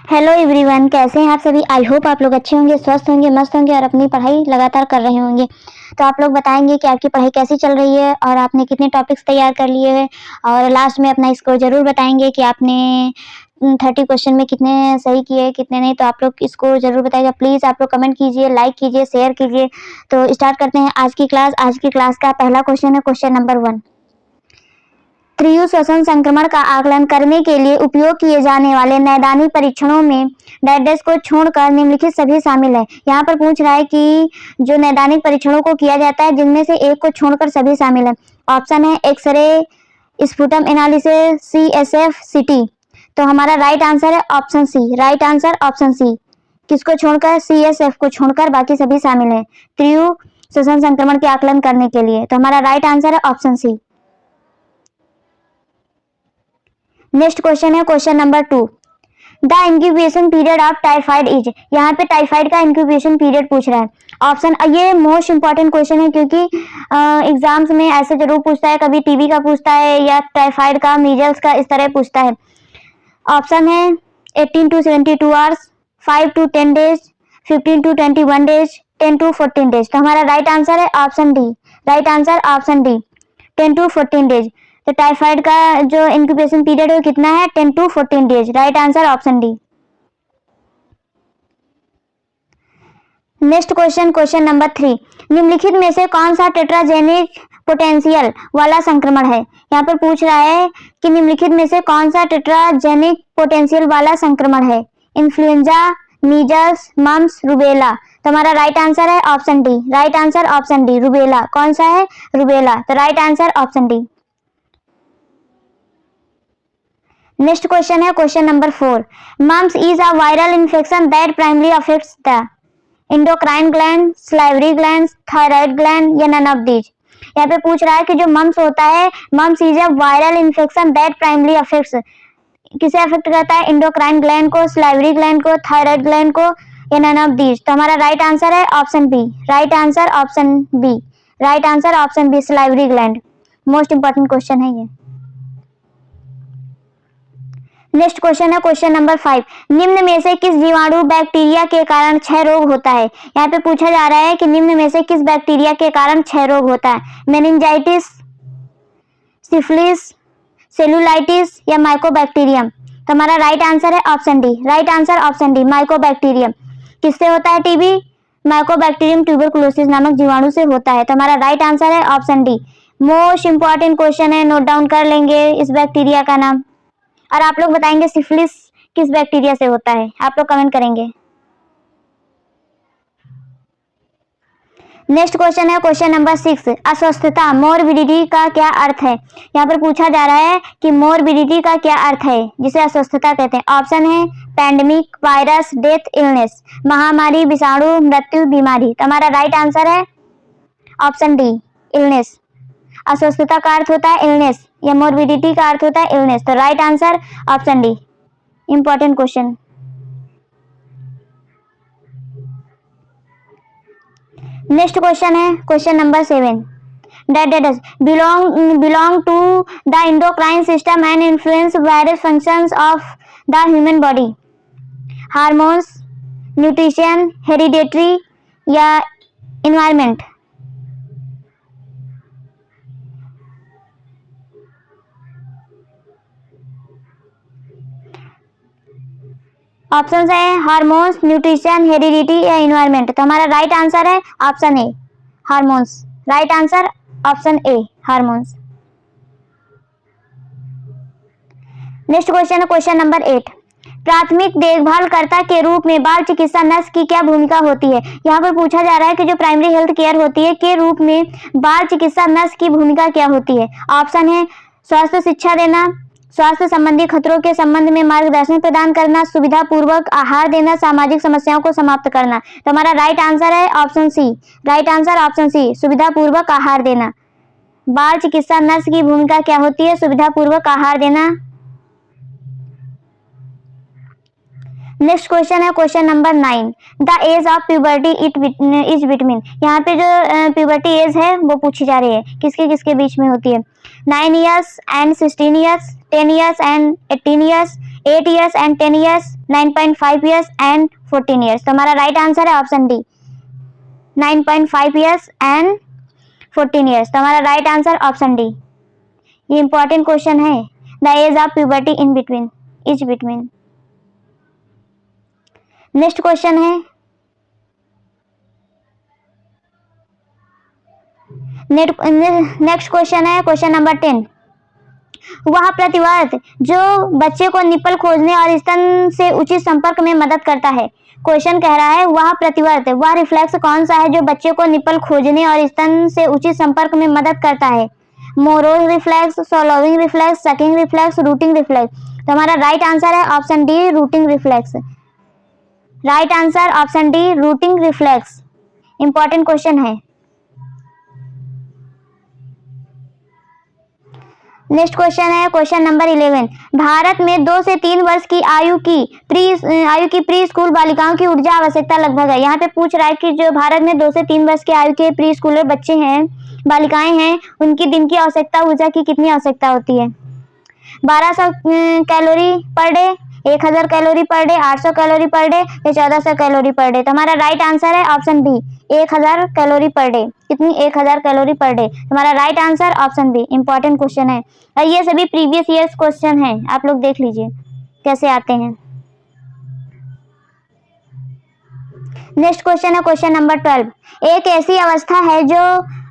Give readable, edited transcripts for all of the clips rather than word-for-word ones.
Hello everyone, कैसे हैं आप सभी। आई होप आप लोग अच्छे होंगे, स्वस्थ होंगे, मस्त होंगे और अपनी पढ़ाई लगातार कर रहे होंगे। तो आप लोग बताएंगे कि आपकी पढ़ाई कैसी चल रही है और आपने कितने टॉपिक्स तैयार कर लिए हैं और लास्ट में अपना स्कोर जरूर बताएंगे कि आपने 30 क्वेश्चन में कितने सही किए कितने नहीं। तो आप लोग इसको जरूर बताइएगा। प्लीज़ आप लोग कमेंट कीजिए, लाइक कीजिए, शेयर कीजिए। तो स्टार्ट करते हैं आज की क्लास। आज की क्लास का पहला क्वेश्चन है क्वेश्चन नंबर 1। त्रियु श्वसन संक्रमण का आकलन करने के लिए उपयोग किए जाने वाले नैदानिक परीक्षणों में डैश को छोड़कर निम्नलिखित सभी शामिल है। यहाँ पर पूछ रहा है कि जो नैदानिक परीक्षणों को किया जाता है जिनमें से एक को छोड़कर सभी शामिल है। ऑप्शन है x ray, sputum analysis, CSF, CT। तो हमारा राइट आंसर है option C. Right answer option C. किसको छोड़कर? CSF को छोड़कर बाकी सभी शामिल है त्रियु श्वसन संक्रमण के आकलन करने के लिए। तो हमारा राइट आंसर है ऑप्शन सी। नेक्स्ट क्वेश्चन है question number 2। The incubation period of typhoid is. यहाँ पे टाइफाइड का इंक्यूबेशन पीरियड पूछ रहा है। ऑप्शन, ये मोस्ट इंपॉर्टेंट क्वेश्चन है क्योंकि एग्जाम्स में ऐसे जरूर पूछता है, कभी टीबी का पूछता है या टाइफाइड का, मीजल्स का, इस तरह पूछता है। ऑप्शन है 18 to 72 hours, 5 to 10 days, 15 to 21 days, 10 to 14 days. तो हमारा राइट आंसर है option D. Right answer option D, 10 to 14 days. तो टाइफाइड का जो इंक्यूबेशन पीरियड है वो कितना है? 10 to 14 days. Right answer option D. Next question question number 3। निम्नलिखित में से कौन सा टेट्राजेनिक पोटेंशियल वाला संक्रमण है? यहाँ पर पूछ रहा है कि निम्नलिखित में से कौन सा टेट्राजेनिक पोटेंशियल वाला संक्रमण है? Influenza, measles, mumps, rubella. तो हमारा राइट आंसर है option D. Right answer option D, rubella. कौन सा है? रूबेला। तो right answer option D. Next question है question number 4। Mumps is a viral infection that primary affects the endocrine gland, salivary gland, thyroid gland या none of these. यहाँ पे पूछ रहा है कि जो मम्स होता है, mumps is a viral infection that primary affects, किसे अफेक्ट करता है? एंडोक्राइन ग्लैंड को, सलाइवरी ग्लैंड को, थायराइड ग्लैंड को या नन ऑफ दीज। तो हमारा राइट आंसर है option B. Right answer option B. Right answer option B, salivary gland. Most important question है ये। नेक्स्ट क्वेश्चन है क्वेश्चन नंबर 5। निम्न में से किस जीवाणु बैक्टीरिया के कारण क्षय रोग होता है? यहाँ पे पूछा जा रहा है कि निम्न में से किस बैक्टीरिया के कारण क्षय रोग होता है? मेनिंजाइटिस, सिफिलिस, सेलुलाइटिस या माइकोबैक्टीरियम। तो हमारा राइट आंसर है option D. Right answer option D, Mycobacterium. किससे होता है टीबी? माइकोबैक्टीरियम ट्यूबरकुलोसिस नामक जीवाणु से होता है। तो हमारा राइट आंसर है option D. Most important question है, नोट डाउन कर लेंगे इस बैक्टीरिया का नाम। और आप लोग बताएंगे सिफिलिस किस बैक्टीरिया से होता है, आप लोग कमेंट करेंगे। नेक्स्ट क्वेश्चन है क्वेश्चन नंबर 6। अस्वस्थता, मोरबिडिटी का क्या अर्थ है? यहाँ पर पूछा जा रहा है कि मोरबिडिटी का क्या अर्थ है जिसे अस्वस्थता कहते हैं। ऑप्शन है पैंडेमिक, वायरस, डेथ, इलनेस। महामारी, विषाणु, मृत्यु, बीमारी। तो हमारा राइट आंसर है ऑप्शन डी, इलनेस। अस्वस्थता का अर्थ होता है इलनेस या मोरबिडिटी का अर्थ होता है इलनेस। तो right answer option D. Important question. Next question है question number 7। that belong to the endocrine system and influence various functions of the human body. Hormones, nutrition, hereditary या इन्वायरमेंट। ऑप्शन है hormones, nutrition, heredity या environment. तो हमारा right answer है option A, hormones. Right answer option A, hormones. Next question है question number 8। प्राथमिक देखभालकर्ता के रूप में बाल चिकित्सा नर्स की क्या भूमिका होती है? यहाँ पर पूछा जा रहा है कि जो प्राइमरी हेल्थ केयर होती है के रूप में बाल चिकित्सा नर्स की भूमिका क्या होती है? ऑप्शन है स्वास्थ्य शिक्षा देना, स्वास्थ्य संबंधी खतरों के संबंध में मार्गदर्शन प्रदान करना, सुविधा पूर्वक आहार देना, सामाजिक समस्याओं को समाप्त करना। तो हमारा राइट आंसर है option C. Right answer option C, सुविधा पूर्वक आहार देना। बाल चिकित्सा नर्स की भूमिका क्या होती है? सुविधा पूर्वक आहार देना। नेक्स्ट क्वेश्चन है question number 9। The age of puberty is between. यहाँ पे जो प्यूबर्टी एज है वो पूछी जा रही है, किसके किसके बीच में होती है? 9 years and 16 years, 10 years and 18 years, 8 years and 10 years, 9.5 years and 14 years। तो हमारा राइट आंसर है option D 9.5 years and 14 years। तो हमारा राइट आंसर ऑप्शन डी। ये इंपॉर्टेंट क्वेश्चन है। The age of puberty in between is between. Next question है next question है question number 10। वह प्रतिवर्त जो बच्चे को निप्पल खोजने और स्तन से उचित संपर्क में मदद करता है। क्वेश्चन कह रहा है वह प्रतिवर्त वह रिफ्लेक्स कौन सा है जो बच्चे को निप्पल खोजने और स्तन से उचित संपर्क में मदद करता है। Moro's reflex, swallowing reflex, sucking reflex, rooting reflex. तो हमारा राइट आंसर है option D rooting reflex. Right answer option D rooting reflex. Important question है। नेक्स्ट क्वेश्चन है क्वेश्चन नंबर 11। भारत में 2 से 3 वर्ष की आयु की प्री स्कूल बालिकाओं की ऊर्जा आवश्यकता लगभग है। यहाँ पे पूछ रहा है कि जो भारत में 2 से 3 वर्ष की आयु के प्री स्कूलर बच्चे हैं, बालिकाएं हैं, उनकी दिन की आवश्यकता ऊर्जा की कितनी आवश्यकता होती है। 1200 calorie per day, 1000 calorie per day, 800 calorie per day या 1400 कैलोरी पर डे। तो हमारा राइट आंसर है option B 1000 calorie per day. कितनी 1000 कैलोरी पर डे। हमारा right answer option B. Important question है और ये सभी प्रीवियस ईयर्स क्वेश्चन है। आप लोग देख लीजिए कैसे आते हैं। नेक्स्ट क्वेश्चन है क्वेश्चन नंबर 12। एक ऐसी अवस्था है जो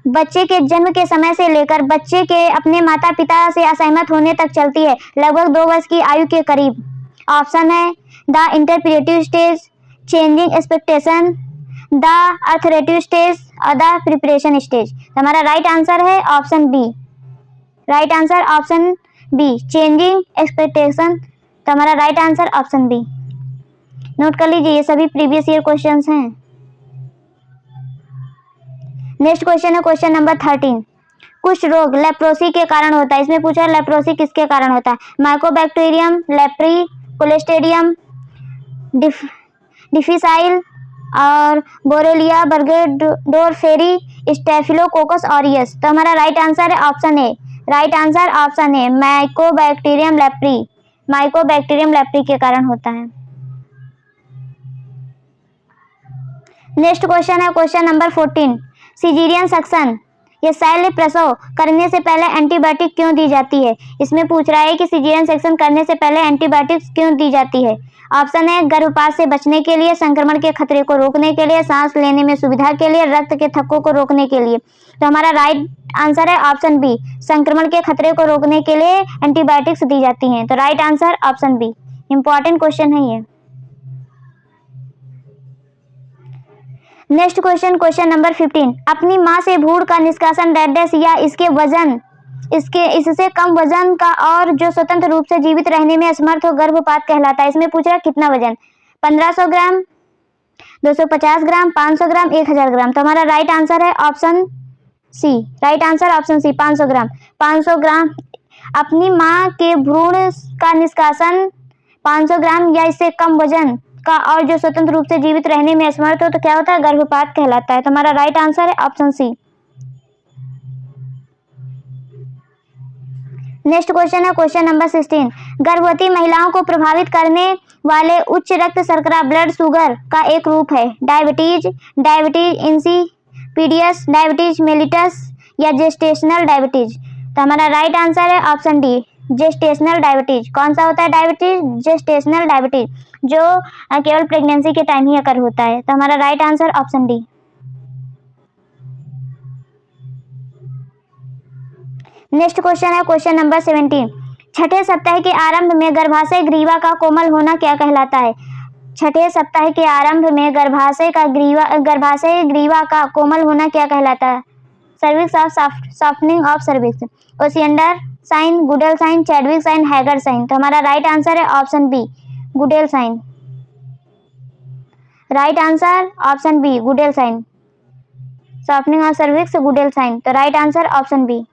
बच्चे के जन्म के समय से लेकर बच्चे के अपने माता पिता से असहमत होने तक चलती है, लगभग 2 वर्ष की आयु के करीब। ऑप्शन है the interpretive stage, changing expectation, the authoritative stage और द प्रिपरेशन स्टेज। हमारा राइट आंसर है option B. Right answer option B changing expectation. तो हमारा right answer option B. Note कर लीजिए ये सभी प्रीवियस ईयर क्वेश्चंस हैं। नेक्स्ट क्वेश्चन है क्वेश्चन नंबर 13। कुछ रोग लेप्रोसी के कारण होता है। इसमें पूछा लेप्रोसी किसके कारण होता है। माइकोबैक्टीरियम, लेप्री, कोलेस्टेडियम डिफिसाइल और बोरेलिया बर्गेडोरफेरी, स्टेफिलोकोकस ऑरियस। तो हमारा राइट आंसर है option A. Right answer option A Mycobacterium leprae. Mycobacterium leprae के कारण होता है। नेक्स्ट क्वेश्चन है क्वेश्चन नंबर 14। सिजेरियन सेक्शन या शल्य प्रसव करने से पहले एंटीबायोटिक क्यों दी जाती है। इसमें पूछ रहा है कि सिजेरियन सेक्शन करने से पहले एंटीबायोटिक्स क्यों दी जाती है। ऑप्शन है गर्भपात से बचने के लिए, संक्रमण के खतरे को रोकने के लिए, सांस लेने में सुविधा के लिए, रक्त के थक्कों को रोकने के लिए। तो हमारा राइट आंसर है ऑप्शन बी संक्रमण के खतरे को रोकने के लिए एंटीबायोटिक्स दी जाती हैं। तो right answer option B. Important question है ये। Next question question number 15। अपनी माँ से भ्रूण का निष्कासन डैश या इससे कम वजन का और जो स्वतंत्र रूप से जीवित रहने में असमर्थ हो गर्भपात कहलाता है। इसमें पूछ रहा है कितना वजन। 1500 ग्राम, 250 ग्राम, 500 ग्राम, 1000 ग्राम। तो हमारा राइट आंसर है option C. Right answer option C 500 gram. 500 gram अपनी माँ के भ्रूण का निष्कासन 500 ग्राम या इससे कम वजन का और जो स्वतंत्र रूप से जीवित रहने में असमर्थ हो तो क्या होता है गर्भपात कहलाता है। तो हमारा राइट आंसर है ऑप्शन सी। नेक्स्ट क्वेश्चन है क्वेश्चन नंबर 16। गर्भवती महिलाओं को प्रभावित करने वाले उच्च रक्त शर्करा ब्लड शुगर का एक रूप है। डायबिटीज, डायबिटीज इंसिपिडियस, डायबिटीज मेलिटस या जेस्टेशनल डायबिटीज। तो हमारा राइट आंसर है ऑप्शन डी जेस्टेशनल डायबिटीज। कौन सा होता है डायबिटीज। जेस्टेशनल डायबिटीज जो केवल प्रेगनेंसी के टाइम ही अकर होता है। तो हमारा right answer option D. Next question है क्वेश्चन नंबर 17। छठे सप्ताह के आरंभ में गर्भाशय ग्रीवा का कोमल होना क्या कहलाता है। छठे सप्ताह के आरंभ में गर्भाशय ग्रीवा का कोमल होना क्या कहलाता है। Cervix of softening of cervix, Osiander sign, Goodell sign, Chadwick sign, Hegar sign. तो हमारा राइट आंसर है option B Goodell sign. Right answer option B Goodell sign. Softening of cervix Goodell sign. तो right answer option B.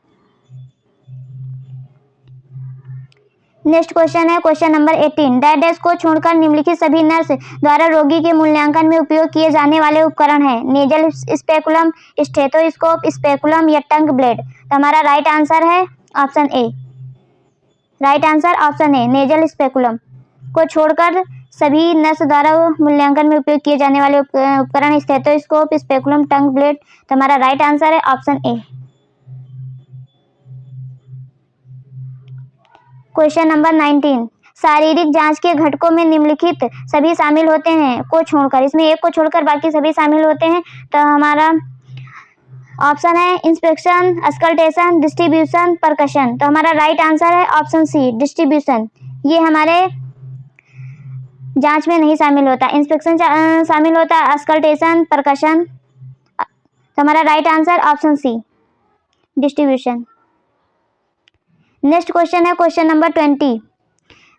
Next question है question number 18। Dash को छोड़कर निम्नलिखित सभी nurse द्वारा रोगी के मूल्यांकन में उपयोग किए जाने वाले उपकरण हैं। नेजल स्पेकुलम, स्टेथोस्कोप, स्पेकुलम या टंग ब्लेड। तो हमारा राइट आंसर है option A. Right answer option A nasal speculum. को छोड़कर सभी नर्स द्वारा मूल्यांकन में उपयोग किए जाने वाले उपकरण स्टेथोस्कोप, स्पेकुलम, टंग ब्लेड। तो हमारा राइट आंसर है ऑप्शन ए। क्वेश्चन नंबर 19, शारीरिक जांच के घटकों में निम्नलिखित सभी शामिल होते हैं को छोड़कर, इसमें एक को छोड़कर बाकी सभी शामिल होते हैं। तो हमारा ऑप्शन है इंस्पेक्शन, अस्कल्टेशन, डिस्ट्रीब्यूशन, परकशन। तो हमारा राइट आंसर है ऑप्शन सी, डिस्ट्रीब्यूशन। ये हमारे जांच में नहीं शामिल होता, इंस्पेक्शन शामिल होता है, अस्कल्टेशन, परकशन। तो हमारा right answer option C, distribution. Next question है क्वेश्चन नंबर 20,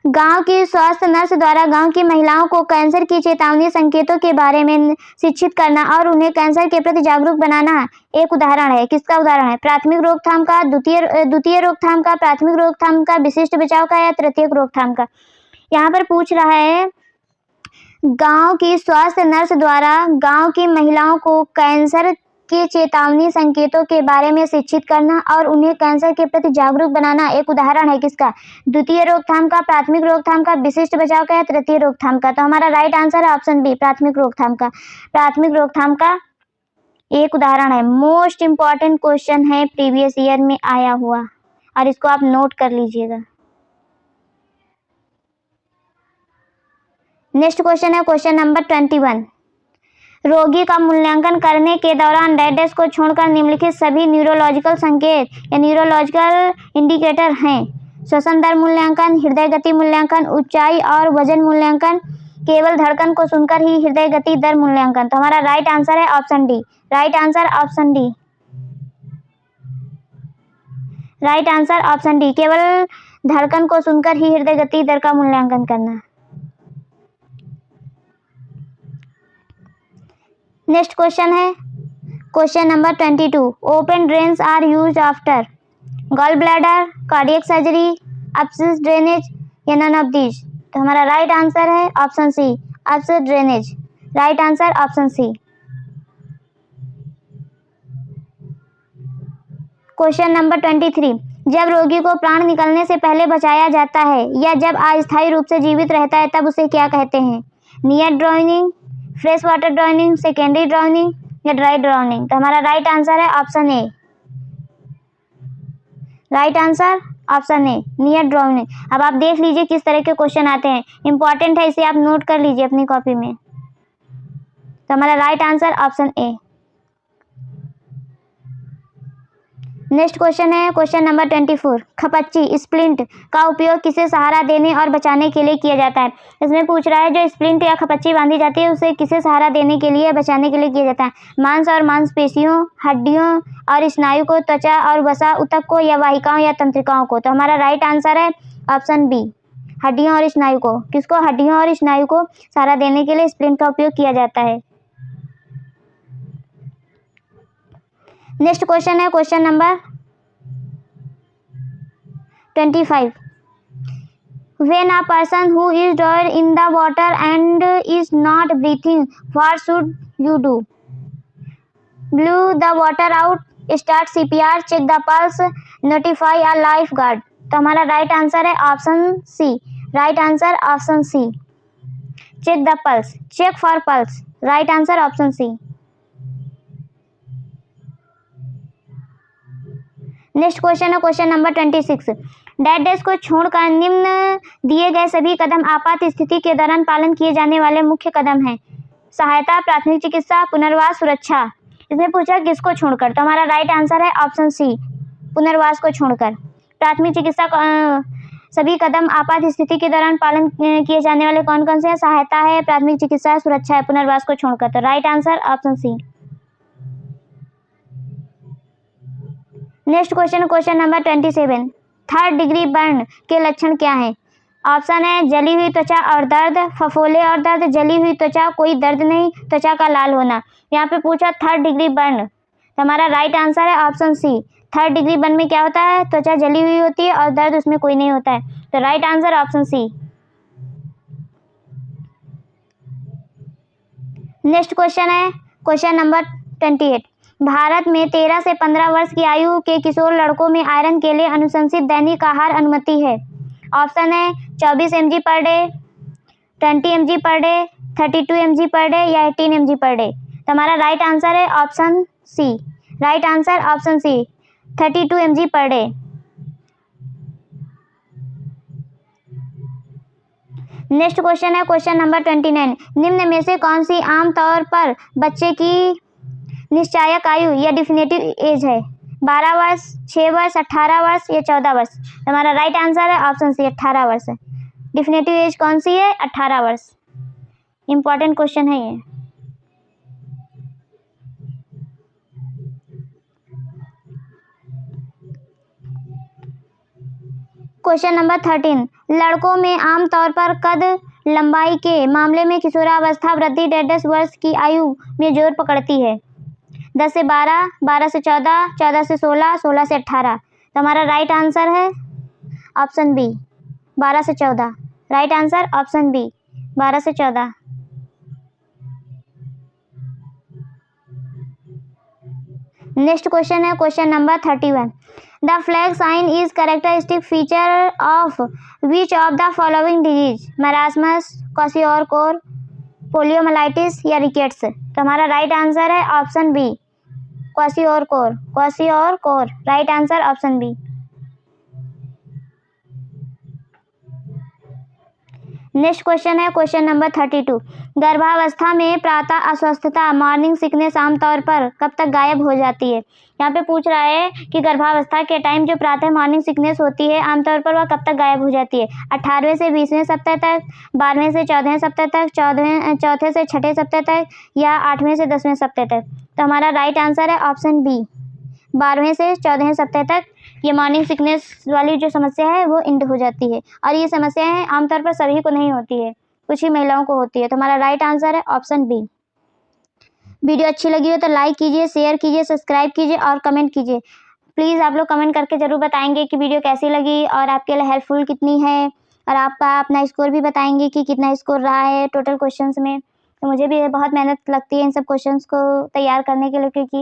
गांव की स्वास्थ्य नर्स द्वारा गांव की महिलाओं को कैंसर की चेतावनी संकेतों के बारे में शिक्षित करना और उन्हें कैंसर के प्रति जागरूक बनाना एक उदाहरण है। किसका उदाहरण है? प्राथमिक रोकथाम का, द्वितीय रोकथाम का, प्राथमिक रोकथाम का, विशिष्ट बचाव का या तृतीयक रोकथाम का। यहाँ पर पूछ रहा है गांव की स्वास्थ्य नर्स द्वारा गांव की महिलाओं को कैंसर के चेतावनी संकेतों के बारे में शिक्षित करना और उन्हें कैंसर के प्रति जागरूक बनाना एक उदाहरण है। किसका? द्वितीय रोकथाम का, प्राथमिक रोकथाम का, विशिष्ट बचाव का या तृतीय रोकथाम का। तो हमारा राइट आंसर है ऑप्शन बी, प्राथमिक रोकथाम का। प्राथमिक रोकथाम का एक उदाहरण है। मोस्ट इंपॉर्टेंट क्वेश्चन है, प्रीवियस ईयर में आया हुआ, और इसको आप नोट कर लीजिएगा। नेक्स्ट क्वेश्चन है क्वेश्चन नंबर 21, रोगी का मूल्यांकन करने के दौरान डैश को छोड़कर निम्नलिखित सभी न्यूरोलॉजिकल संकेत या न्यूरोलॉजिकल इंडिकेटर हैं। श्वसन दर मूल्यांकन, हृदय गति मूल्यांकन, ऊंचाई और वजन मूल्यांकन, केवल धड़कन को सुनकर ही हृदय गति दर मूल्यांकन। तो हमारा राइट आंसर है option D, right answer option D, right answer option D, केवल धड़कन को सुनकर ही हृदय गति दर का मूल्यांकन करना। नेक्स्ट क्वेश्चन है question number 22, open drains are used after gall bladder, cardiac surgery, abscess drainage या नन ऑफ दीज। तो हमारा राइट आंसर है option C, abscess drainage. Right answer option C. Question number 23, जब रोगी को प्राण निकलने से पहले बचाया जाता है या जब अस्थायी रूप से जीवित रहता है तब उसे क्या कहते हैं? Near drowning, fresh water drowning, secondary drowning या ड्राई ड्राउनिंग। तो हमारा राइट आंसर है option A, right answer option A, near drowning. अब आप देख लीजिए किस तरह के क्वेश्चन आते हैं, इंपॉर्टेंट है, इसे आप नोट कर लीजिए अपनी कॉपी में। तो हमारा right answer option A. Next question है क्वेश्चन नंबर 24, खपच्ची स्प्लिंट का उपयोग किसे सहारा देने और बचाने के लिए किया जाता है? इसमें पूछ रहा है जो स्प्लिंट या खपच्ची बांधी जाती है उसे किसे सहारा देने के लिए बचाने के लिए किया जाता है? मांस और मांसपेशियों, हड्डियों और स्नायु को, त्वचा और वसा ऊतक को या वाहिकाओं या तंत्रिकाओं को। तो हमारा राइट आंसर है ऑप्शन बी, हड्डियों और स्नायु को। किसको? हड्डियों और स्नायु को सहारा देने के लिए स्प्लिंट का उपयोग किया जाता है। नेक्स्ट क्वेश्चन है question number 25, when a person who is drowned in the water and is not breathing, what should you do? Blow the water out, start CPR, check the pulse, notify a lifeguard। तो हमारा right answer है option C, right answer option C, check the pulse, check for pulse. Right answer option C. Next question है question number 26, dash को छोड़कर निम्न दिए गए सभी कदम आपात स्थिति के दौरान पालन किए जाने वाले मुख्य कदम हैं। सहायता, प्राथमिक चिकित्सा, पुनर्वास, सुरक्षा। इसमें पूछा किसको छोड़कर? तो हमारा राइट आंसर है ऑप्शन सी, पुनर्वास को छोड़कर। प्राथमिक चिकित्सा सभी कदम आपात स्थिति के दौरान पालन किए जाने वाले कौन कौन से हैं? सहायता है, प्राथमिक चिकित्सा है, सुरक्षा है, पुनर्वास को छोड़कर। तो right answer option C. Next question question number 27, third degree burn के लक्षण क्या हैं? ऑप्शन है जली हुई त्वचा और दर्द, फफोले और दर्द, जली हुई त्वचा, कोई दर्द नहीं, त्वचा का लाल होना। यहाँ पे पूछा थर्ड डिग्री बर्न, तो हमारा राइट आंसर है option C. Third degree burn में क्या होता है? त्वचा जली हुई होती है और दर्द उसमें कोई नहीं होता है। तो right answer option C. Next question है क्वेश्चन नंबर 28, भारत में 13 से 15 वर्ष की आयु के किशोर लड़कों में आयरन के लिए अनुशंसित दैनिक आहार अनुमति है। ऑप्शन है 24 mg per day, 20 mg per day, 32 mg per day या 18 mg पर डे। तो हमारा राइट आंसर है option C. Right answer option C, 32 mg per day. Next question है क्वेश्चन नंबर 29। निम्न में से कौन सी आमतौर पर बच्चे की निश्चायक आयु या डिफिनेटिव एज है? 12 वर्ष, 6 वर्ष, 18 वर्ष या 14 वर्ष। तो हमारा राइट आंसर है ऑप्शन सी, 18 वर्ष है। डिफिनेटिव एज कौन सी है? 18 वर्ष। इंपॉर्टेंट क्वेश्चन है ये। Question number 13। लड़कों में आमतौर पर कद लंबाई के मामले में किशोरावस्था वृद्धि 10 वर्ष की आयु में जोर पकड़ती है। 10 से 12, 12 से 14, 14 से 16, 16 से 18। तो हमारा राइट आंसर है ऑप्शन बी, 12 से 14। राइट आंसर ऑप्शन बी, 12 से 14। नेक्स्ट क्वेश्चन है question number 31। The flag sign is characteristic feature of which of the following disease? Marasmus, kwashiorkor, poliomyelitis या रिकेट्स। तो हमारा राइट आंसर है option B, kwashiorkor. Kwashiorkor. Right answer option B. Next question है question number 32। गर्भावस्था में प्रातः अस्वस्थता morning sickness आमतौर पर कब तक गायब हो जाती है? यहाँ पे पूछ रहा है कि गर्भावस्था के टाइम जो प्रातः मॉर्निंग सिकनेस होती है आमतौर पर वह कब तक गायब हो जाती है? 18वें से 20वें सप्ताह तक, 12वें से 14वें सप्ताह तक, चौथे से 6ठे सप्ताह तक या 8वें से 10वें सप्ताह तक। तो हमारा राइट आंसर है ऑप्शन बी, 12वें से 14वें सप्ताह तक ये मॉर्निंग सिकनेस वाली जो समस्या है वो इंड हो जाती है। और ये समस्याएं आमतौर पर सभी को नहीं होती है, कुछ ही महिलाओं को होती है। तो हमारा राइट आंसर है ऑप्शन बी। वीडियो अच्छी लगी हो तो लाइक कीजिए, शेयर कीजिए, सब्सक्राइब कीजिए और कमेंट कीजिए। प्लीज़ आप लोग कमेंट करके ज़रूर बताएंगे कि वीडियो कैसी लगी और आपके लिए हेल्पफुल कितनी है, और आपका अपना स्कोर भी बताएंगे कि कितना स्कोर रहा है टोटल क्वेश्चंस में। तो मुझे भी बहुत मेहनत लगती है इन सब क्वेश्चंस को तैयार करने के लिए, क्योंकि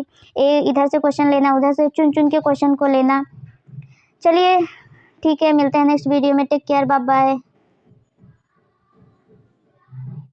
इधर से क्वेश्चन लेना, उधर से चुन चुन के क्वेश्चन को लेना। चलिए ठीक है, मिलते हैं नेक्स्ट वीडियो में। Take care, bye bye.